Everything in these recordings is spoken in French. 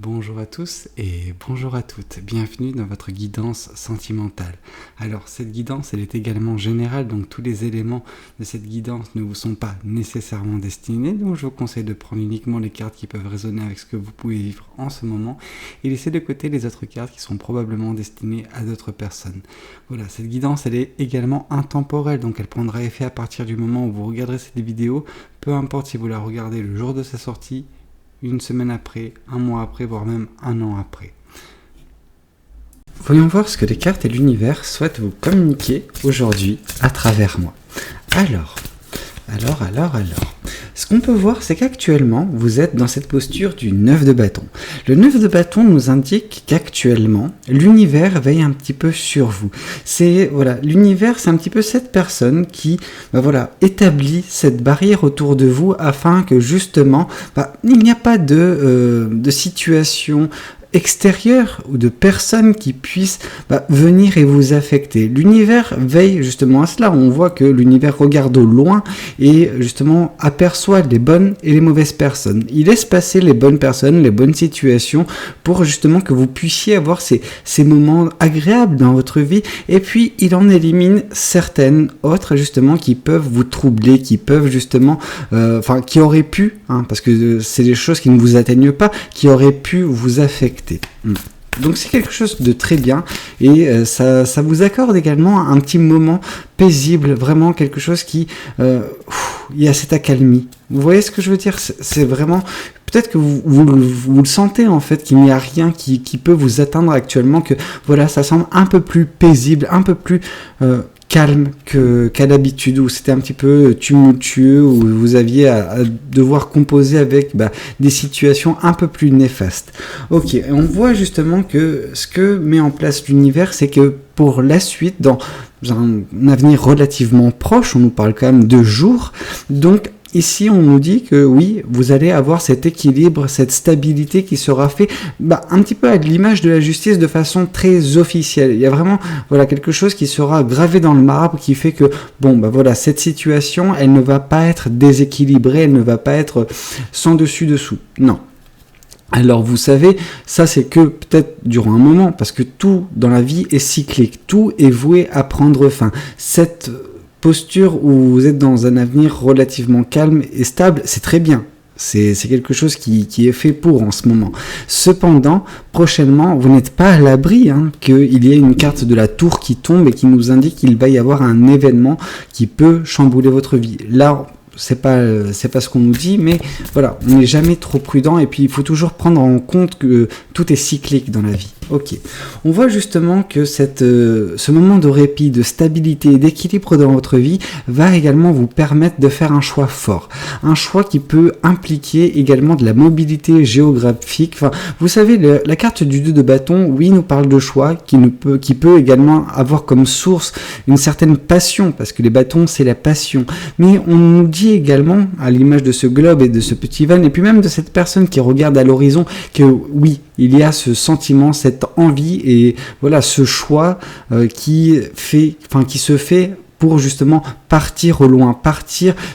Bonjour à tous et bonjour à toutes, bienvenue dans votre guidance sentimentale. Alors cette guidance elle est également générale, donc tous les éléments de cette guidance ne vous sont pas nécessairement destinés, donc je vous conseille de prendre uniquement les cartes qui peuvent résonner avec ce que vous pouvez vivre en ce moment et laisser de côté les autres cartes qui sont probablement destinées à d'autres personnes. Voilà, cette guidance elle est également intemporelle, donc elle prendra effet à partir du moment où vous regarderez cette vidéo, peu importe si vous la regardez le jour de sa sortie, une semaine après, un mois après, voire même un an après. Voyons voir ce que les cartes et l'univers souhaitent vous communiquer aujourd'hui à travers moi. Alors. Ce qu'on peut voir, c'est qu'actuellement, vous êtes dans cette posture du 9 de bâton. Le 9 de bâton nous indique qu'actuellement, l'univers veille un petit peu sur vous. L'univers, c'est un petit peu cette personne qui, établit cette barrière autour de vous afin que justement, il n'y a pas de situation extérieure ou de personnes qui puissent venir et vous affecter. L'univers veille justement à cela. On voit que l'univers regarde au loin et justement aperçoit les bonnes et les mauvaises personnes. Il laisse passer les bonnes personnes, les bonnes situations pour justement que vous puissiez avoir ces moments agréables dans votre vie, et puis il en élimine certaines autres justement qui peuvent vous troubler, qui peuvent justement qui auraient pu, parce que c'est des choses qui ne vous atteignent pas, qui auraient pu vous affecter. Donc c'est quelque chose de très bien et ça vous accorde également un petit moment paisible, vraiment quelque chose qui il y a cette accalmie. Vous voyez ce que je veux dire? C'est vraiment, peut-être que vous le sentez en fait, qu'il n'y a rien qui peut vous atteindre actuellement, que voilà, ça semble un peu plus paisible, un peu plus calme qu'à l'habitude, où c'était un petit peu tumultueux, où vous aviez à devoir composer avec des situations un peu plus néfastes. Ok, et on voit justement que ce que met en place l'univers, c'est que pour la suite, dans un avenir relativement proche, on nous parle quand même de jours, donc ici, on nous dit que oui, vous allez avoir cet équilibre, cette stabilité qui sera fait un petit peu à l'image de la justice de façon très officielle. Il y a vraiment quelque chose qui sera gravé dans le marbre qui fait que cette situation, elle ne va pas être déséquilibrée, elle ne va pas être sans dessus-dessous. Non. Alors vous savez, ça c'est que peut-être durant un moment, parce que tout dans la vie est cyclique, tout est voué à prendre fin. Cette posture où vous êtes dans un avenir relativement calme et stable, c'est très bien. C'est quelque chose qui est fait pour en ce moment. Cependant, prochainement, vous n'êtes pas à l'abri qu'il y ait une carte de la tour qui tombe et qui nous indique qu'il va y avoir un événement qui peut chambouler votre vie. Là, c'est pas ce qu'on nous dit, mais voilà, on n'est jamais trop prudent et puis il faut toujours prendre en compte que tout est cyclique dans la vie. Ok, on voit justement que ce moment de répit, de stabilité et d'équilibre dans votre vie va également vous permettre de faire un choix fort, un choix qui peut impliquer également de la mobilité géographique. Enfin, vous savez, la carte du 2 de bâton, oui, nous parle de choix qui peut également avoir comme source une certaine passion, parce que les bâtons c'est la passion, mais on nous dit également, à l'image de ce globe et de ce petit van, et puis même de cette personne qui regarde à l'horizon, que oui, il y a ce sentiment, cette envie et ce choix qui se fait pour justement partir au loin,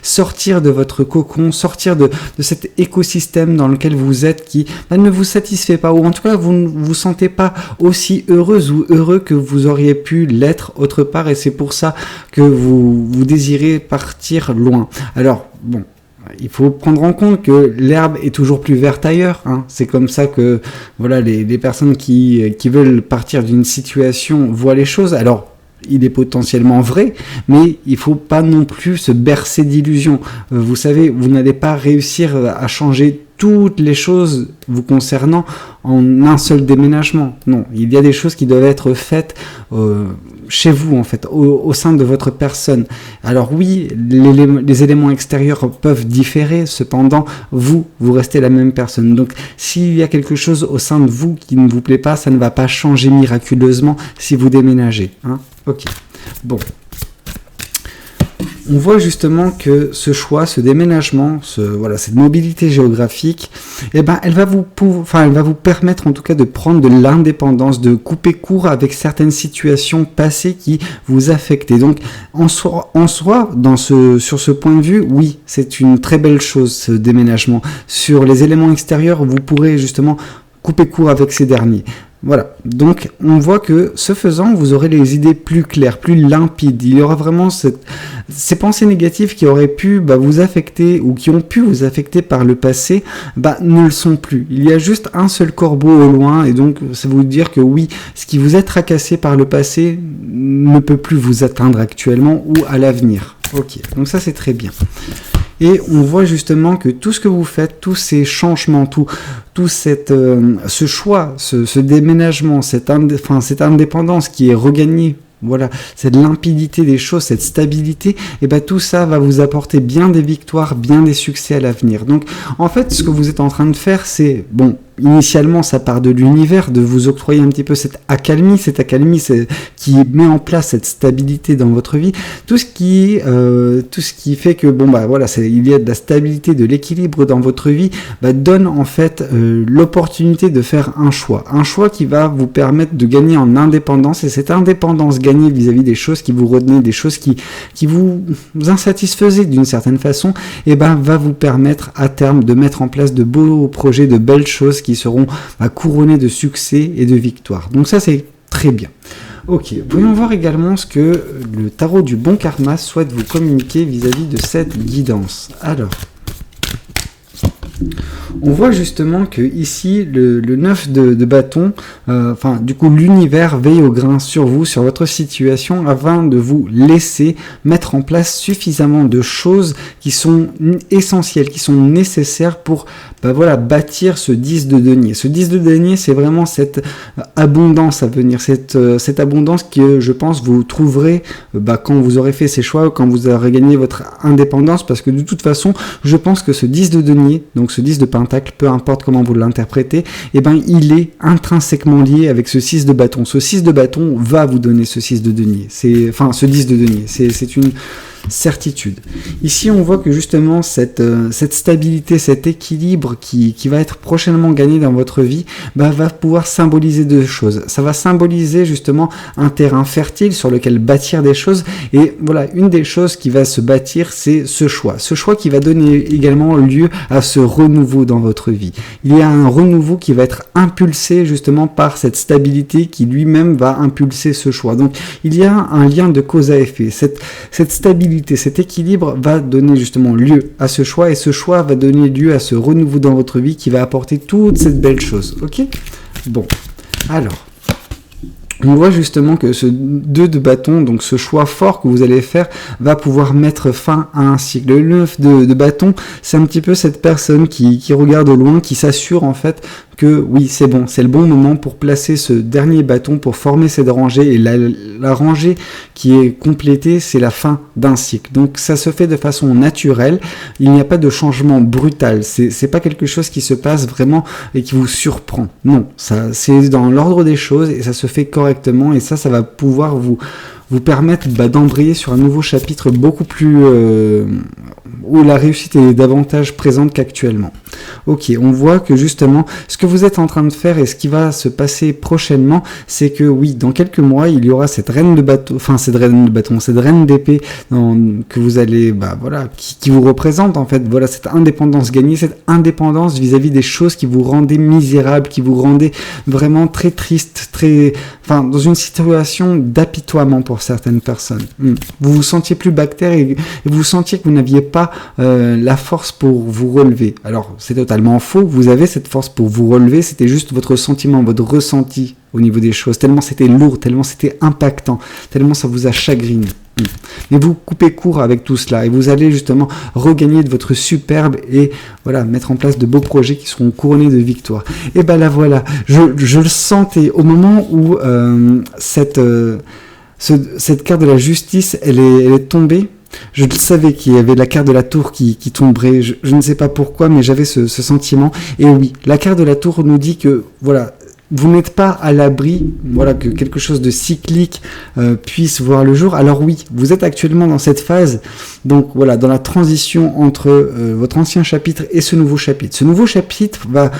sortir de votre cocon, sortir de cet écosystème dans lequel vous êtes qui ne vous satisfait pas, ou en tout cas vous ne vous sentez pas aussi heureuse ou heureux que vous auriez pu l'être autre part, et c'est pour ça que vous désirez partir loin. Alors, il faut prendre en compte que l'herbe est toujours plus verte ailleurs. C'est comme ça que les personnes qui veulent partir d'une situation voient les choses. Alors, il est potentiellement vrai, mais il ne faut pas non plus se bercer d'illusions. Vous savez, vous n'allez pas réussir à changer toutes les choses vous concernant en un seul déménagement. Non, il y a des choses qui doivent être faites chez vous, en fait, au sein de votre personne. Alors oui, les éléments extérieurs peuvent différer, cependant, vous restez la même personne. Donc, s'il y a quelque chose au sein de vous qui ne vous plaît pas, ça ne va pas changer miraculeusement si vous déménagez. Ok, bon. On voit justement que ce choix, ce déménagement, cette mobilité géographique, elle va vous permettre en tout cas de prendre de l'indépendance, de couper court avec certaines situations passées qui vous affectaient. Donc en soi, sur ce point de vue, oui, c'est une très belle chose ce déménagement. Sur les éléments extérieurs, vous pourrez justement coupez court avec ces derniers. Voilà, donc on voit que ce faisant, vous aurez les idées plus claires, plus limpides. Il y aura vraiment ces pensées négatives qui auraient pu vous affecter ou qui ont pu vous affecter par le passé, ne le sont plus. Il y a juste un seul corbeau au loin et donc ça veut dire que oui, ce qui vous est tracassé par le passé ne peut plus vous atteindre actuellement ou à l'avenir. Ok, donc ça c'est très bien. Et on voit justement que tout ce que vous faites, tous ces changements, tout ce choix, ce déménagement, cette indépendance qui est regagnée, voilà, cette limpidité des choses, cette stabilité, et tout ça va vous apporter bien des victoires, bien des succès à l'avenir. Donc, en fait, ce que vous êtes en train de faire, c'est, initialement, ça part de l'univers, de vous octroyer un petit peu cette accalmie qui met en place cette stabilité dans votre vie, tout ce qui fait que, il y a de la stabilité, de l'équilibre dans votre vie, donne en fait l'opportunité de faire un choix qui va vous permettre de gagner en indépendance, et cette indépendance gagnée vis-à-vis des choses qui vous retenaient, des choses qui vous insatisfaisaient d'une certaine façon, va vous permettre à terme de mettre en place de beaux projets, de belles choses qui seront couronnées de succès et de victoires. Donc ça, c'est très bien. Ok, voyons voir également ce que le tarot du bon karma souhaite vous communiquer vis-à-vis de cette guidance. Alors, on voit justement que ici le 9 de bâton, du coup l'univers veille au grain sur vous, sur votre situation, afin de vous laisser mettre en place suffisamment de choses qui sont essentielles, qui sont nécessaires pour bâtir ce 10 de denier. Ce 10 de denier, c'est vraiment cette abondance à venir, cette abondance que je pense vous trouverez quand vous aurez fait ces choix, quand vous aurez gagné votre indépendance, parce que de toute façon, je pense que ce 10 de denier, donc ce 10 de pentacle, peu importe comment vous l'interprétez, il est intrinsèquement lié avec ce 6 de bâton. Ce 6 de bâton va vous donner ce 6 de denier. Ce 10 de denier. C'est une certitude. Ici, on voit que justement cette stabilité, cet équilibre qui va être prochainement gagné dans votre vie, va pouvoir symboliser deux choses. Ça va symboliser justement un terrain fertile sur lequel bâtir des choses. Et voilà, une des choses qui va se bâtir, c'est ce choix. Ce choix qui va donner également lieu à ce renouveau dans votre vie. Il y a un renouveau qui va être impulsé justement par cette stabilité qui lui-même va impulser ce choix. Donc, il y a un lien de cause à effet. Cette stabilité, cet équilibre va donner justement lieu à ce choix, et ce choix va donner lieu à ce renouveau dans votre vie qui va apporter toutes ces belles choses. Ok ? Bon, alors, on voit justement que ce 2 de bâton, donc ce choix fort que vous allez faire, va pouvoir mettre fin à un cycle. Le 9 de bâton, c'est un petit peu cette personne qui regarde au loin, qui s'assure en fait que oui, c'est bon, c'est le bon moment pour placer ce dernier bâton, pour former cette rangée, et la rangée qui est complétée, c'est la fin d'un cycle. Donc ça se fait de façon naturelle, il n'y a pas de changement brutal, c'est pas quelque chose qui se passe vraiment et qui vous surprend. Non, ça c'est dans l'ordre des choses et ça se fait correctement, et ça va pouvoir vous permettre d'embrayer sur un nouveau chapitre beaucoup plus où la réussite est davantage présente qu'actuellement. Ok, on voit que justement, ce que vous êtes en train de faire et ce qui va se passer prochainement, c'est que oui, dans quelques mois, il y aura cette reine cette reine d'épée que vous allez, qui vous représente en fait, voilà, cette indépendance gagnée, cette indépendance vis-à-vis des choses qui vous rendaient misérable, qui vous rendaient vraiment très triste, dans une situation d'apitoiement pour certaines personnes. Vous vous sentiez plus bactère et vous sentiez que vous n'aviez pas la force pour vous relever. Alors, c'est totalement faux, vous avez cette force pour vous relever, c'était juste votre sentiment, votre ressenti au niveau des choses, tellement c'était lourd, tellement c'était impactant, tellement ça vous a chagriné. Mais vous coupez court avec tout cela et vous allez justement regagner de votre superbe et voilà, mettre en place de beaux projets qui seront couronnés de victoires. Et là voilà, je le sentais au moment où cette carte de la justice elle est tombée. Je le savais qu'il y avait la carte de la tour qui tomberait, je ne sais pas pourquoi, mais j'avais ce sentiment. Et oui, la carte de la tour nous dit que, voilà, vous n'êtes pas à l'abri, voilà, que quelque chose de cyclique puisse voir le jour. Alors oui, vous êtes actuellement dans cette phase, donc voilà, dans la transition entre votre ancien chapitre et ce nouveau chapitre. Ce nouveau chapitre va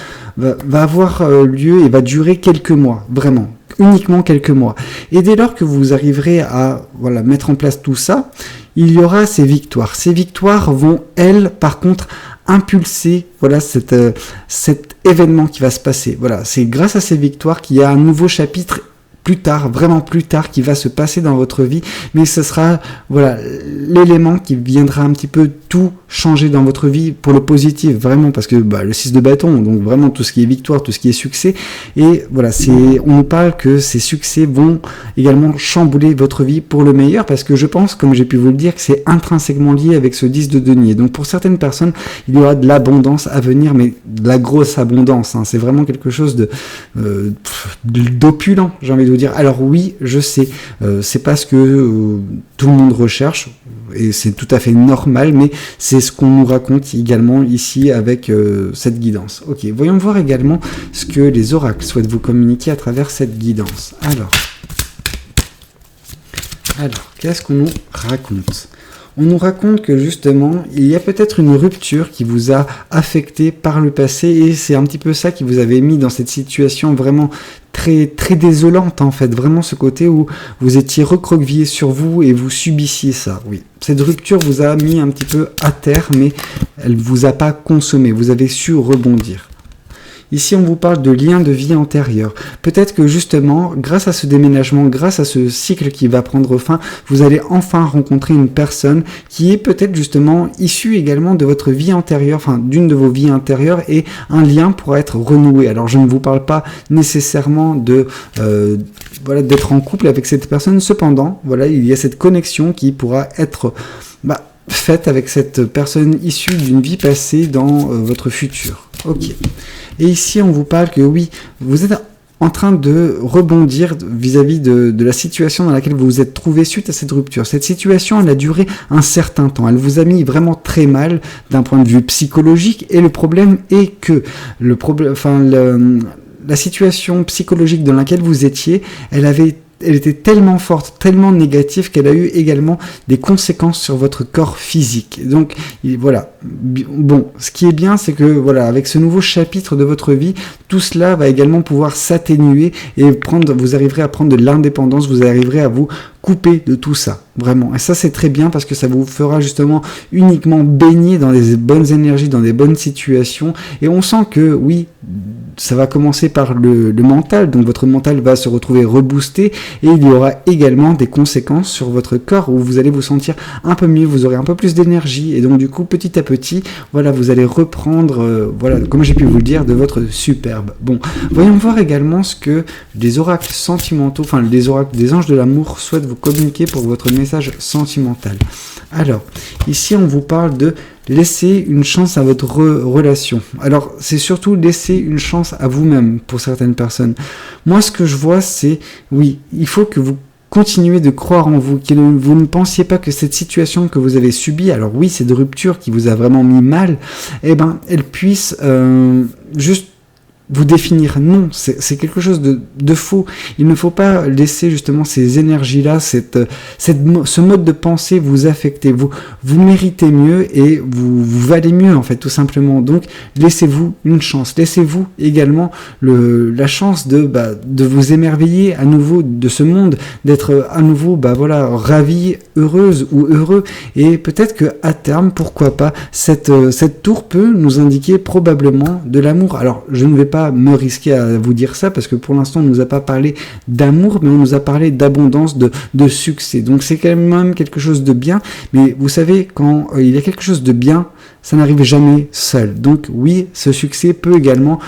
avoir lieu et va durer quelques mois, vraiment. Uniquement quelques mois. Et dès lors que vous arriverez à mettre en place tout ça, il y aura ces victoires. Ces victoires vont, elles, par contre, impulser voilà cet événement qui va se passer. Voilà, c'est grâce à ces victoires qu'il y a un nouveau chapitre plus tard, vraiment plus tard, qui va se passer dans votre vie, mais ce sera voilà l'élément qui viendra un petit peu tout changer dans votre vie pour le positif, vraiment, parce que le 6 de bâton, donc vraiment tout ce qui est victoire, tout ce qui est succès, et voilà, on nous parle que ces succès vont également chambouler votre vie pour le meilleur, parce que je pense, comme j'ai pu vous le dire, que c'est intrinsèquement lié avec ce 10 de denier. Donc pour certaines personnes, il y aura de l'abondance à venir, mais de la grosse abondance, hein. C'est vraiment quelque chose d'opulent, j'ai envie de vous dire. Alors oui, je sais, c'est pas ce que tout le monde recherche, et c'est tout à fait normal, mais c'est ce qu'on nous raconte également ici avec cette guidance. Ok, voyons voir également ce que les oracles souhaitent vous communiquer à travers cette guidance. Alors, qu'est-ce qu'on nous raconte ? On nous raconte que justement, il y a peut-être une rupture qui vous a affecté par le passé, et c'est un petit peu ça qui vous avait mis dans cette situation vraiment très, très désolante en fait, vraiment ce côté où vous étiez recroquevillé sur vous et vous subissiez ça, oui. Cette rupture vous a mis un petit peu à terre, mais elle vous a pas consommé, vous avez su rebondir. Ici, on vous parle de liens de vie antérieurs. Peut-être que justement, grâce à ce déménagement, grâce à ce cycle qui va prendre fin, vous allez enfin rencontrer une personne qui est peut-être justement issue également de votre vie antérieure, enfin d'une de vos vies antérieures, et un lien pourra être renoué. Alors, je ne vous parle pas nécessairement d'être en couple avec cette personne. Cependant, voilà, il y a cette connexion qui pourra être faite avec cette personne issue d'une vie passée dans votre futur. Ok. Et ici, on vous parle que oui, vous êtes en train de rebondir vis-à-vis de la situation dans laquelle vous vous êtes trouvé suite à cette rupture. Cette situation, elle a duré un certain temps. Elle vous a mis vraiment très mal d'un point de vue psychologique. Et le problème est que la situation psychologique dans laquelle vous étiez, elle était tellement forte, tellement négative qu'elle a eu également des conséquences sur votre corps physique. Donc voilà. Bon, ce qui est bien, c'est que voilà, avec ce nouveau chapitre de votre vie, tout cela va également pouvoir s'atténuer et vous arriverez à prendre de l'indépendance, vous arriverez à vous couper de tout ça, vraiment. Et ça, c'est très bien parce que ça vous fera justement uniquement baigner dans des bonnes énergies, dans des bonnes situations. Et on sent que, oui, ça va commencer par le mental, donc votre mental va se retrouver reboosté et il y aura également des conséquences sur votre corps où vous allez vous sentir un peu mieux, vous aurez un peu plus d'énergie et donc du coup, petit à petit, voilà, vous allez reprendre, voilà, comme j'ai pu vous le dire, de votre superbe. Bon, voyons voir également ce que les oracles sentimentaux, enfin les oracles des anges de l'amour souhaitent vous communiquer pour votre message sentimental. Alors, ici on vous parle de laisser une chance à votre relation. Alors, c'est surtout laisser une chance à vous-même pour certaines personnes. Moi, ce que je vois, c'est, oui, il faut que vous continuez de croire en vous, que vous ne pensiez pas que cette situation que vous avez subie, alors oui, cette rupture qui vous a vraiment mis mal, eh ben, elle puisse juste vous définir. Non, c'est quelque chose de faux. Il ne faut pas laisser justement ces énergies-là, ce mode de pensée vous affecter. Vous méritez mieux et vous valez mieux en fait, tout simplement. Donc, laissez-vous une chance. Laissez-vous également la chance de vous émerveiller à nouveau de ce monde, d'être à nouveau, ravi, heureuse ou heureux. Et peut-être que à terme, pourquoi pas, cette tour peut nous indiquer probablement de l'amour. Alors, je ne vais pas me risquer à vous dire ça parce que pour l'instant on nous a pas parlé d'amour mais on nous a parlé d'abondance, de succès, donc c'est quand même quelque chose de bien, mais vous savez quand il y a quelque chose de bien, ça n'arrive jamais seul. Donc oui, ce succès peut également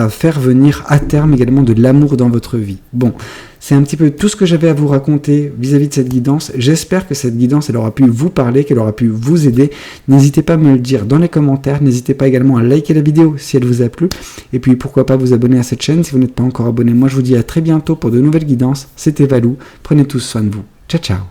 faire venir à terme également de l'amour dans votre vie. Bon, c'est un petit peu tout ce que j'avais à vous raconter vis-à-vis de cette guidance. J'espère que cette guidance, elle aura pu vous parler, qu'elle aura pu vous aider. N'hésitez pas à me le dire dans les commentaires. N'hésitez pas également à liker la vidéo si elle vous a plu. Et puis pourquoi pas vous abonner à cette chaîne si vous n'êtes pas encore abonné. Moi, je vous dis à très bientôt pour de nouvelles guidances. C'était Valou. Prenez tous soin de vous. Ciao, ciao.